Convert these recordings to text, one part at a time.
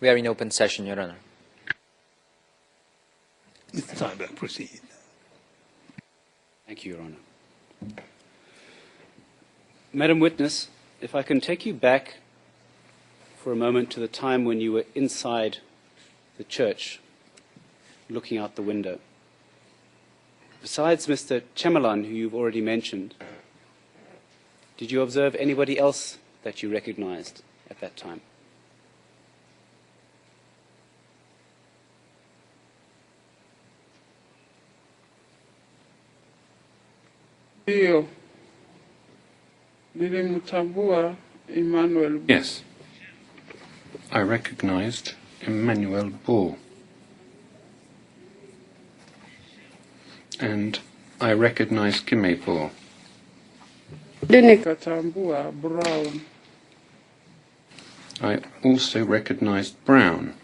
We are in open session, Your Honor. Mr. Steinberg, proceed. Thank you, Your Honor. Madam Witness, if I can take you back for a moment to the time when you were inside the church, looking out the window. Besides Mr. Chemalan, who you've already mentioned, did you observe anybody else that you recognized at that time? Ndio, nilimtambua Emmanuel. Yes, I recognized Emmanuel Ball. And I recognized Kime Ball. Nikatambua Brown. I also recognized Brown.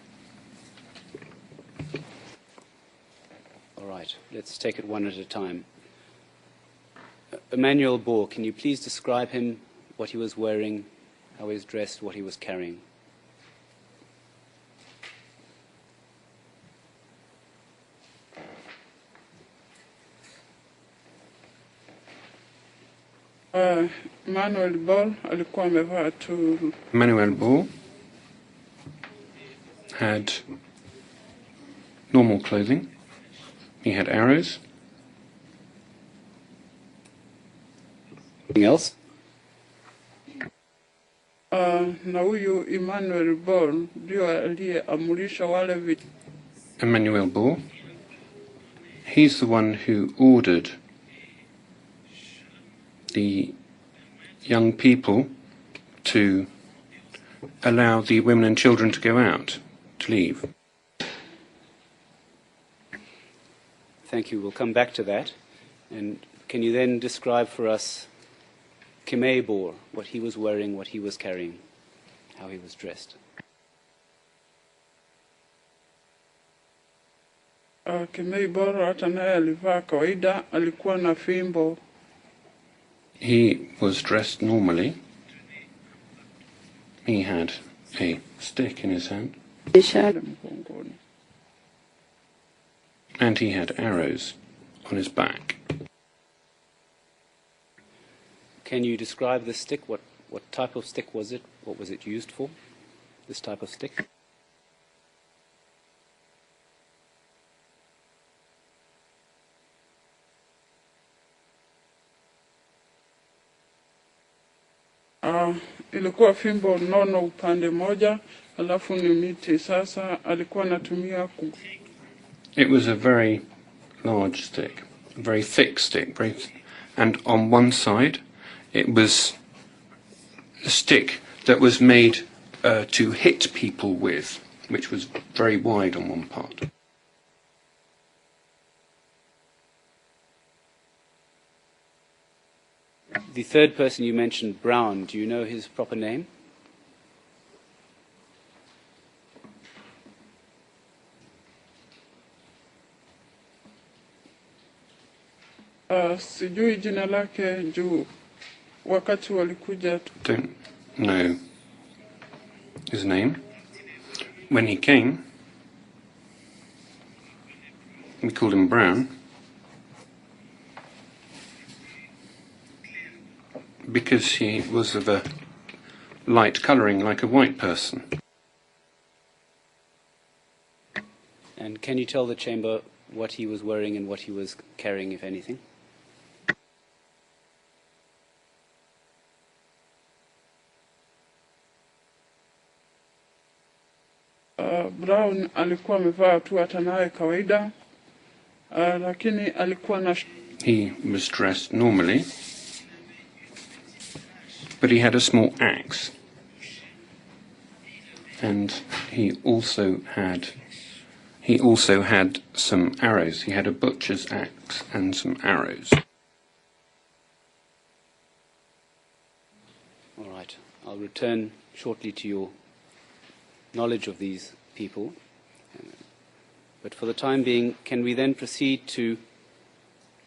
All right, let's take it one at a time. Emmanuel Ball, can you please describe him, what he was wearing, how he was dressed, what he was carrying? Emmanuel Ball alikuwa amevaa tu. Emmanuel Ball had normal clothing. He had arrows. Anything else? Na huyu Emmanuel Ball ndio aliyeamurisha wale vijana. Emmanuel Ball, he's the one who ordered the young people to allow the women and children to go out, to leave. Thank you. We'll come back to that. And can you then describe for us Kime Ball, what he was wearing, what he was carrying, how he was dressed? Kime Ball hata naye alivaa kawaida, alikuwa na fimbo. He was dressed normally. He had a stick in his hand. And he had arrows on his back. Can you describe the stick? What type of stick was it? What was it used for, this type of stick? Ilikuwa fimbo nono upande moja, alafu ni miti. Sasa alikuwa anatumia It was a very large stick, a very thick stick, and on one side it was a stick that was made to hit people with, which was very wide on one part. The third person you mentioned, Brown, do you know his proper name? Sijui jina lake juu wakati walikuja. Don't know his name. When he came, we called him Brown because he was of a light colouring like a white person. And can you tell the chamber what he was wearing and what he was carrying, if anything? Brown alikuwa amevaa tu hata naye kawaida, lakini alikuwa na. He was dressed normally, but he had a small axe, and he also had some arrows. He had a butcher's axe and some arrows. All right. I'll return shortly to your knowledge of these people. But for the time being, can we then proceed to,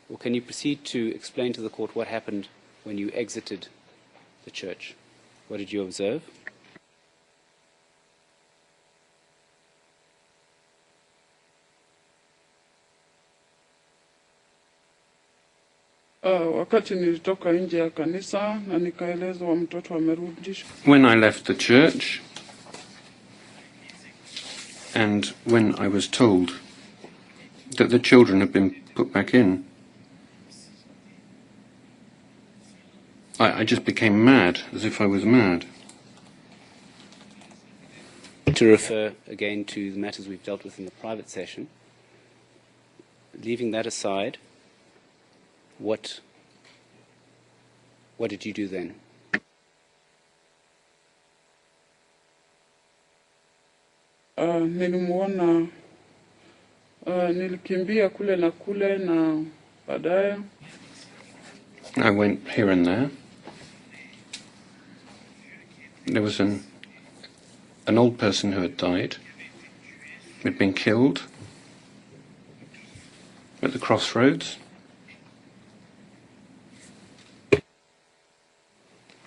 or can you proceed to explain to the court what happened when you exited the church? What did you observe? wakati nilitoka nje ya kanisa na nikaelezwa mtoto amerudishwa. When I left the church, and when I was told that the children had been put back in, I just became mad, as if I was mad. To refer again to the matters we've dealt with in the private session, leaving that aside, what did you do then? Nilimuona, nilikimbia kule na kule na baadaye. I went here and there. There was an old person who had died, who had been killed at the crossroads.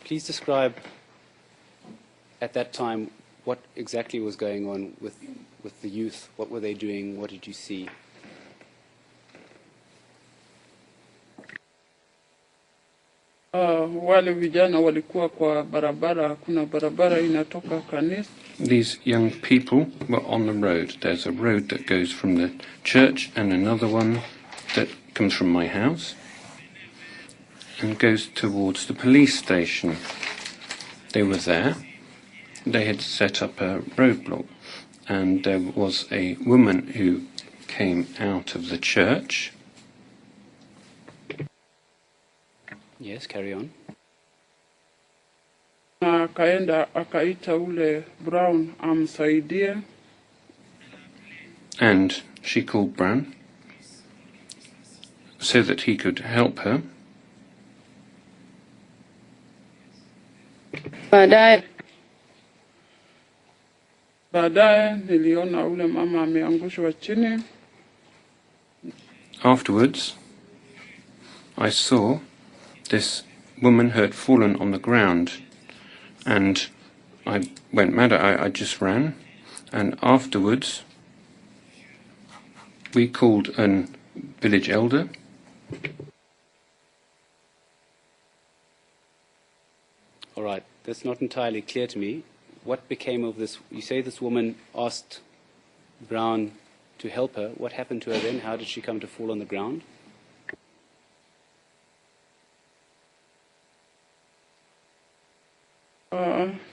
Please describe at that time what exactly was going on with the youth. What were they doing? What did you see? Wale vijana walikuwa kwa barabara, hakuna barabara inatoka kanisa. These young people were on the road. There's a road that goes from the church and another one that comes from my house and goes towards the police station. They were there. They had set up a roadblock, and there was a woman who came out of the church. Yes, carry on. Akaenda akaita ule Brown amsaidie. And she called Brown so that he could help her. Baadaye niliona ule mama ameangushwa chini. Afterwards, I saw this woman who had fallen on the ground, and I went mad. I just ran, and afterwards we called a village elder. All right, that's not entirely clear to me. What became of this? You say this woman asked Brown to help her. What happened to her then? How did she come to fall on the ground?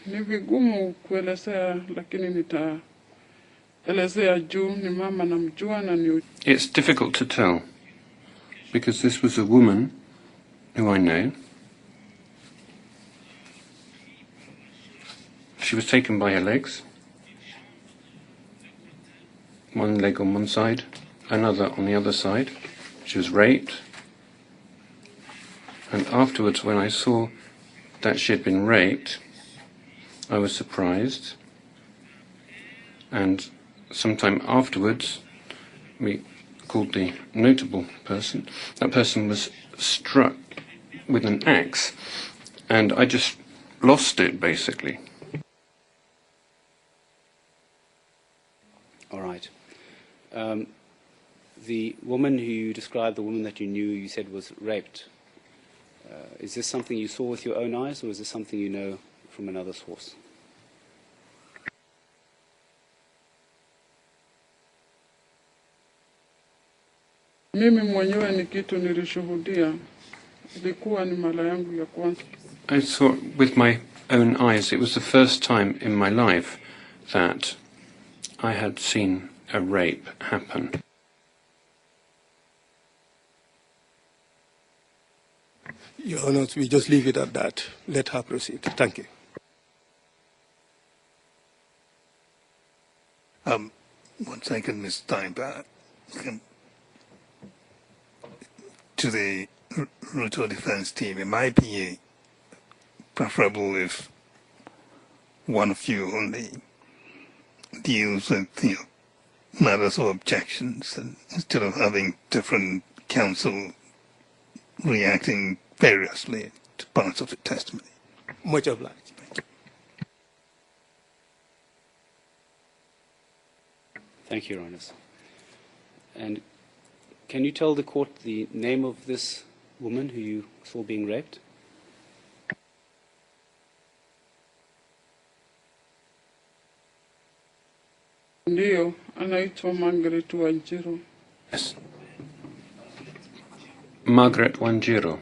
Ni vigumu kuelezea, lakini nitaelezea juu ni mama namjua na ni. It's difficult to tell, because this was a woman who I know. She was taken by her legs, one leg on one side, another on the other side. She was raped, and afterwards when I saw that she had been raped, I was surprised, and sometime afterwards we called the notable person. That person was struck with an axe, and I just lost it, basically. All right. The woman who you described, the woman that you knew, you said was raped. Is this something you saw with your own eyes, or is this something you know from another source? Mimi mwenyewe ni kitu nilishuhudia. Ilikuwa ni mara yangu ya kwanza. I saw it with my own eyes. It was the first time in my life that I had seen a rape happen. Your Honor, we just leave it at that. Let her proceed. Thank you. One second, Ms. Steinberg. To the Ruto defense team, it might be preferable if one of you only deals with matters or objections, and instead of having different counsel reacting variously to parts of the testimony. Much obliged. Thank you. Thank you, Your Honor. And can you tell the court the name of this woman who you saw being raped? Ndiyo, anaitwa Margaret Wanjiru. Yes. Margaret Wanjiru.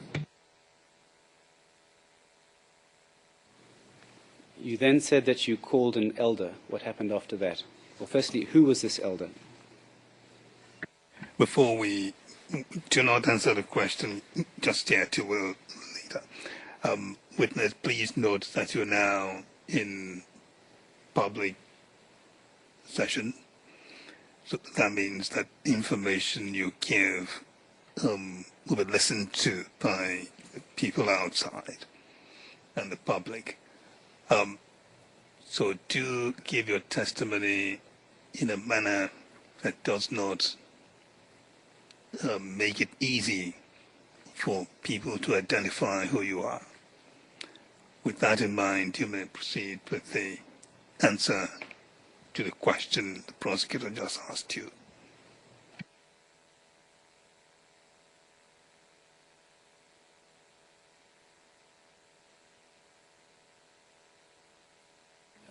You then said that you called an elder. What happened after that? Well, firstly, who was this elder? Before we do not answer the question just yet, you will later. Witness, please note that you're now in public session. So that means that information you give will be listened to by people outside and the public. So do give your testimony in a manner that does not make it easy for people to identify who you are. With that in mind, you may proceed with the answer to the question the prosecutor just asked you.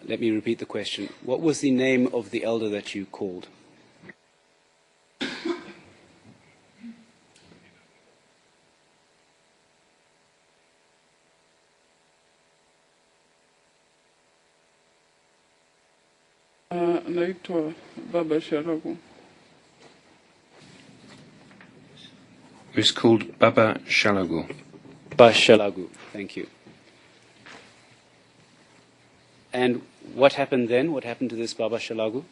Let me repeat the question. What was the name of the elder that you called? Anaitwa Baba Shalagu. It was called Baba Shalagu. Baba Shalagu. Thank you. And what happened then? What happened to this Baba Shalagu?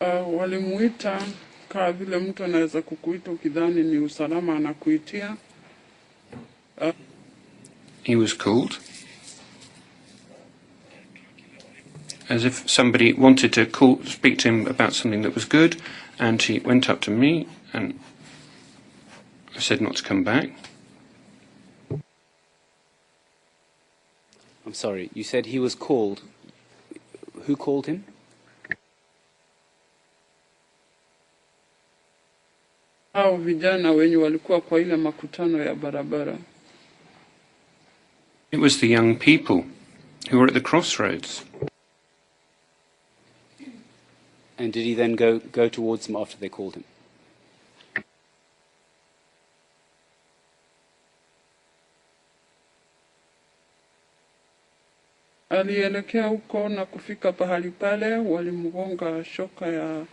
Walimuita kama vile mtu anaweza kukuita ukidhani ni usalama anakuitia. He was called as if somebody wanted to speak to him about something that was good, and he went up to me and I said not to come back. I'm sorry, you said he was called. Who called him? Hao vijana wenye walikuwa kwa ile makutano ya barabara. It was the young people who were at the crossroads. And did he then go towards them after they called him? Alielekea huko na kufika pahali pale walimgonga shoka ya.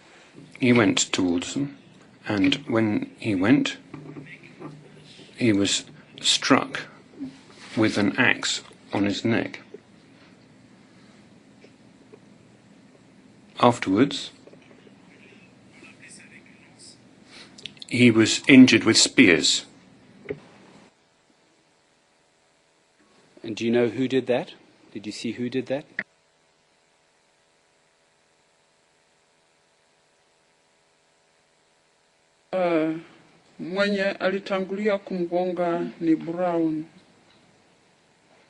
He went towards them, and when he went, he was struck with an axe on his neck. Afterwards, he was injured with spears. And do you know who did that? Did you see who did that? Mwenye alitangulia kumgonga ni Brown.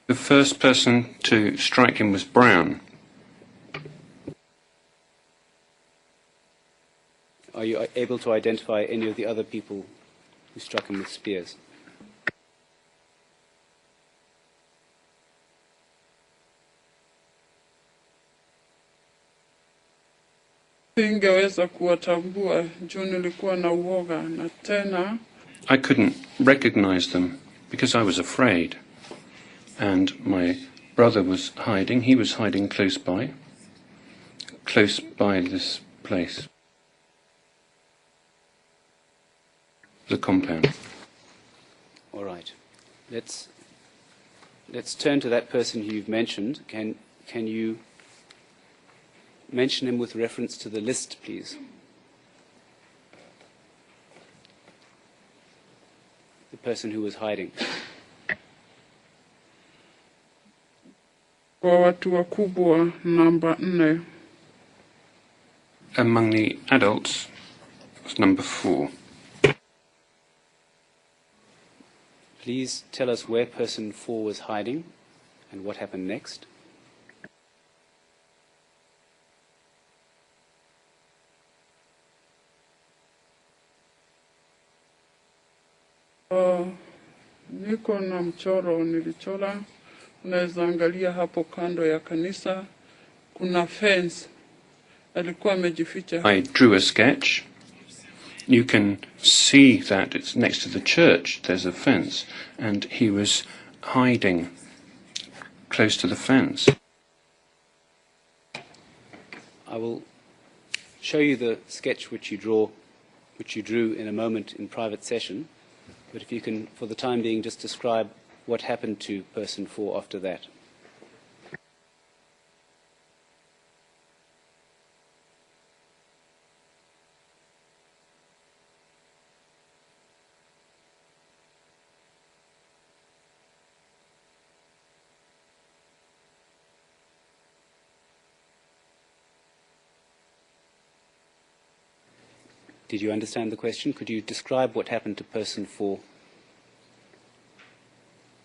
The first person to strike him was Brown. Are you able to identify any of the other people who struck him with spears? Singeweza kuwatambua juu nilikuwa na uoga na tena. I couldn't recognize them because I was afraid. And my brother was hiding. He was hiding close by this place. The compound. All right. Let's turn to that person who you've mentioned. Can you mention him with reference to the list, please? The person who was hiding. Kwa watu wakubwa namba 4. Among the adults was number 4. Please tell us where person 4 was hiding and what happened next. Niko na mchoro nilichora, unaweza angalia hapo kando ya kanisa, kuna fence, alikuwa amejificha. I drew a sketch. You can see that it's next to the church, there's a fence, and he was hiding close to the fence. I will show you the sketch which you drew in a moment in private session, but if you can, for the time being, just describe what happened to person 4 after that. Did you understand the question? Could you describe what happened to person 4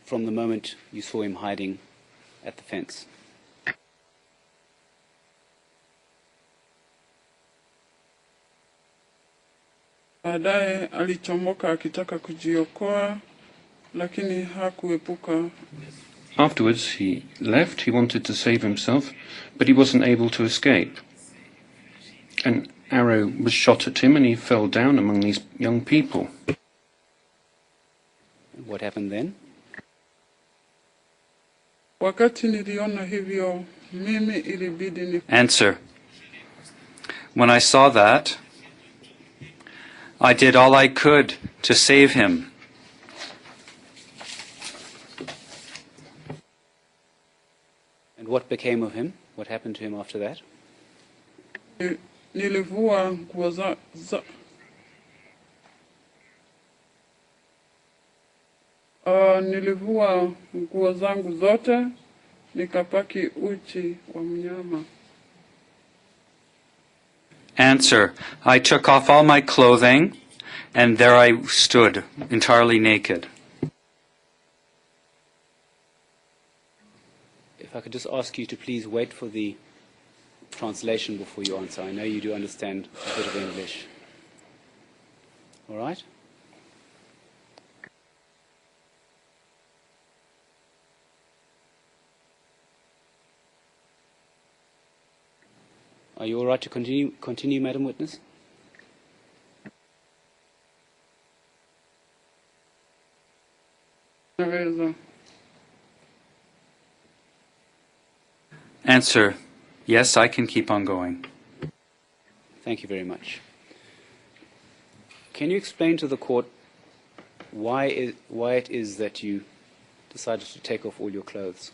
from the moment you saw him hiding at the fence? Baadaye alichomoka akitaka kujiokoa, lakini hakuepuka. Afterwards, he left. He wanted to save himself, but he wasn't able to escape. An arrow was shot at him and he fell down among these young people. What happened then? Wakati niliona hivyo, mimi ilibidi ni... Answer. When I saw that, I did all I could to save him. And what became of him? What happened to him after that? Nilivua nguo nilivua nguo zangu zote, nikapaki uchi wa mnyama. Answer. I took off all my clothing, and there I stood, entirely naked. If I could just ask you to please wait for the translation before you answer. I know you do understand a bit of English. All right? Are you all right to continue, Madam Witness? Naweza. Answer. Yes, I can keep on going. Thank you very much. Can you explain to the court why it is that you decided to take off all your clothes?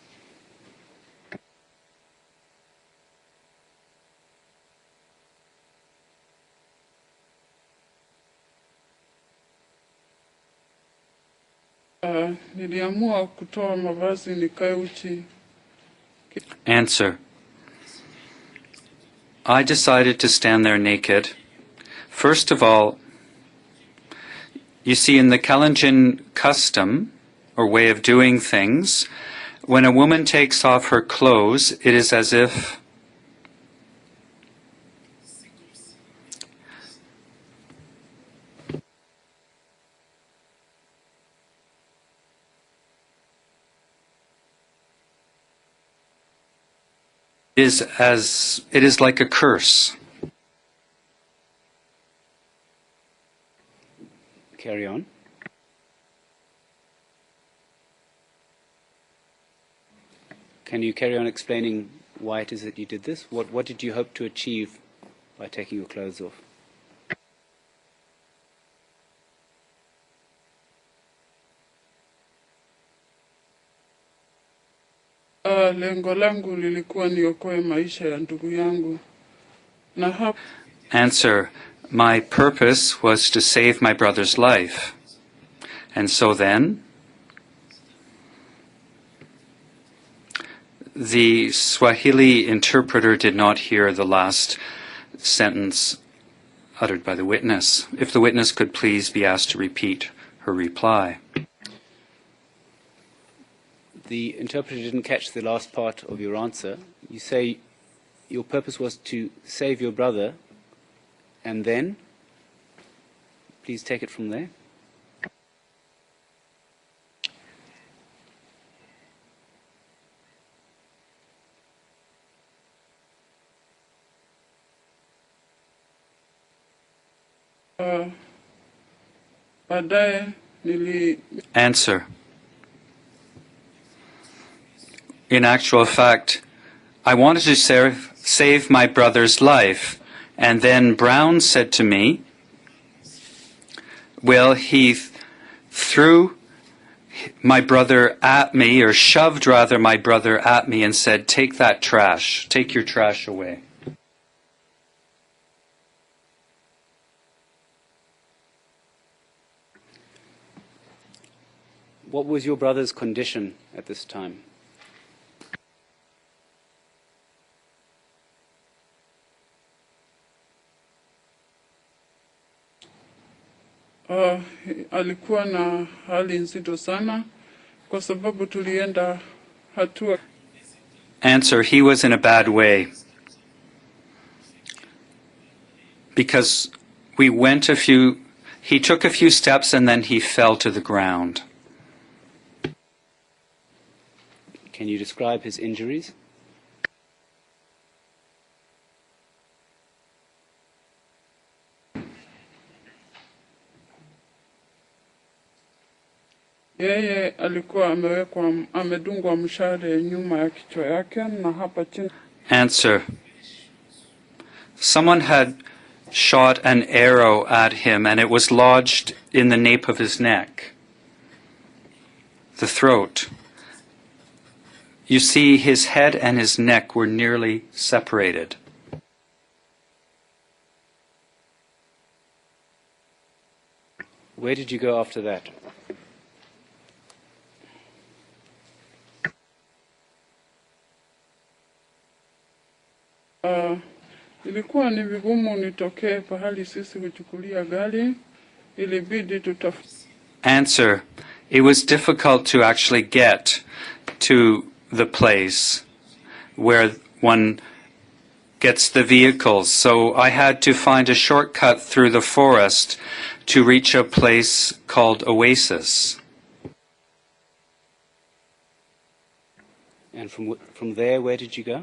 Niliamua kutoa mavazi nikae uchi. Answer. I decided to stand there naked. First of all, you see, in the Kalenjin custom, or way of doing things, when a woman takes off her clothes, it is as if it is like a curse. Carry on. Can you carry on explaining why it is that you did this? What did you hope to achieve by taking your clothes off? Lengo langu lilikuwa niokoe maisha ya ndugu yangu. Na Answer. My purpose was to save my brother's life. And so then, the Swahili interpreter did not hear the last sentence uttered by the witness. If the witness could please be asked to repeat her reply. The interpreter didn't catch the last part of your answer. You say your purpose was to save your brother, and then? Please take it from there. Baadaye Answer. In actual fact, I wanted to save my brother's life, and then Brown said to me, well, he threw my brother at me, or shoved rather my brother at me, and said, take that trash, take your trash away. What was your brother's condition at this time? alikuwa na hali nzito sana kwa sababu tulienda hatua. Answer, he was in a bad way. Because he took a few steps and then he fell to the ground. Can you describe his injuries? Yeye alikuwa amedungwa mshale nyuma ya kichwa yake na hapa chini. Answer. Someone had shot an arrow at him and it was lodged in the nape of his neck, the throat. You see, his head and his neck were nearly separated. Where did you go after that? Ilikuwa ni vigumu nitokee pahali sisi kuchukulia gari, ilibidi tutafute. Answer. It was difficult to actually get to the place where one gets the vehicles, so I had to find a shortcut through the forest to reach a place called Oasis. And from there, where did you go?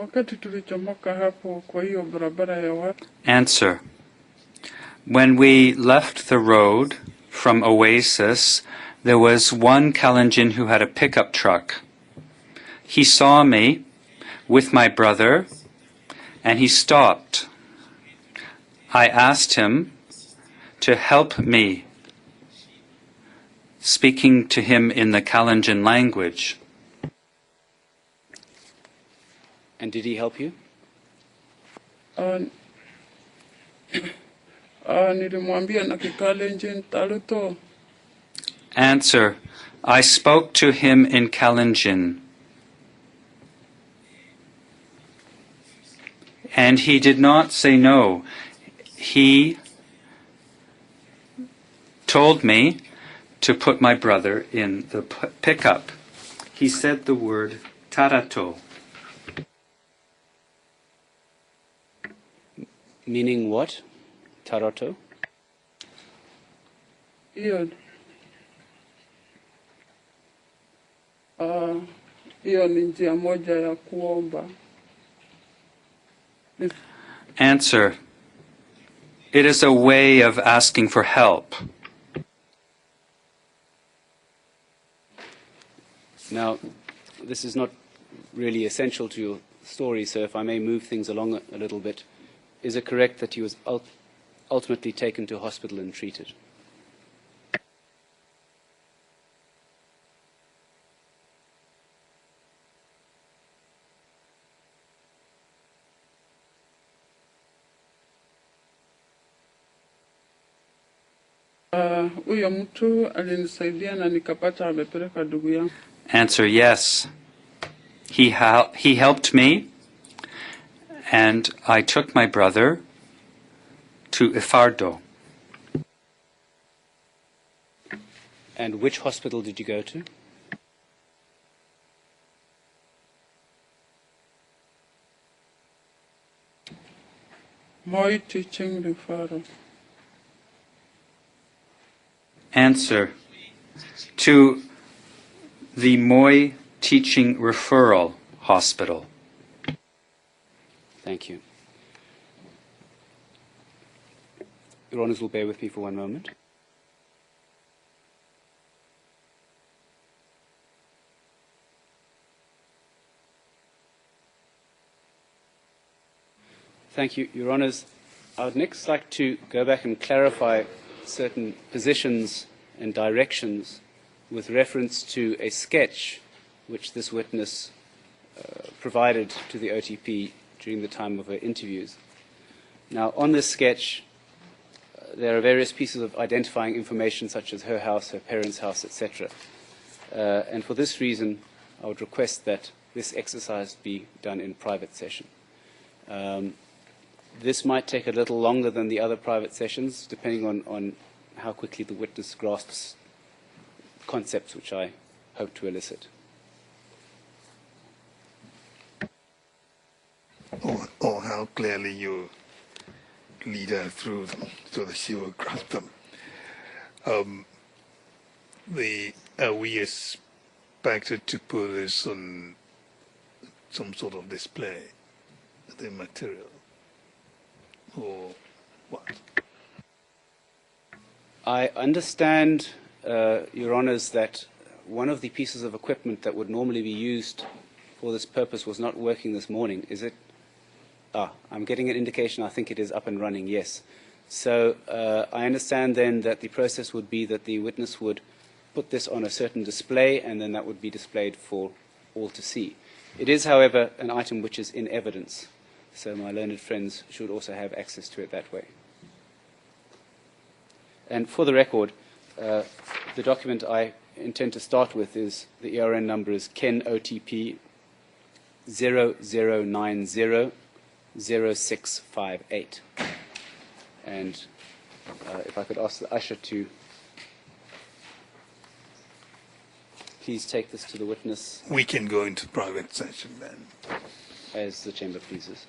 Wakati tulichomoka hapo kwa hiyo barabara ya watu. Answer. When we left the road from Oasis, there was one Kalenjin who had a pickup truck. He saw me with my brother, and he stopped. I asked him to help me, speaking to him in the Kalenjin language. And did he help you? Nilimwambia na Kikalenjin taluto. Answer. I spoke to him in Kalenjin. And he did not say no. He told me to put my brother in the pickup. He said the word tarato. Meaning what? Taroto? Hiyo ni njia moja ya kuomba. Answer. It is a way of asking for help. Now, this is not really essential to your story, so if I may move things along a little bit, is it correct that he was ultimately taken to hospital and treated? Huyo mtu alinisaidia na nikapata amepeleka ndugu yangu. Answer, yes. He helped me, and I took my brother to Ifardo. And which hospital did you go to? Moi Teaching Referral. Answer. To the Moi Teaching Referral. hospital. Thank you. Your Honours will bear with me for one moment. Thank you, Your Honours. I would next like to go back and clarify certain positions and directions with reference to a sketch which this witness provided to the OTP during the time of her interviews. Now, on this sketch, there are various pieces of identifying information such as her house, her parents' house, etc. And for this reason, I would request that this exercise be done in private session. This might take a little longer than the other private sessions, depending on how quickly the witness grasps concepts which I hope to elicit. Or how clearly you lead her through them so that she will grasp them. We expected to put this on some sort of display, the material, or what? I understand, Your Honours, that one of the pieces of equipment that would normally be used for this purpose was not working this morning. Is it? I'm getting an indication. I think it is up and running, yes. So I understand then that the process would be that the witness would put this on a certain display, and then that would be displayed for all to see. It is, however, an item which is in evidence, so my learned friends should also have access to it that way. And for the record, the document I intend to start with is, the ERN number is KenOTP 00900658. And if I could ask the usher to please take this to the witness. We can go into private session then. As the Chamber pleases.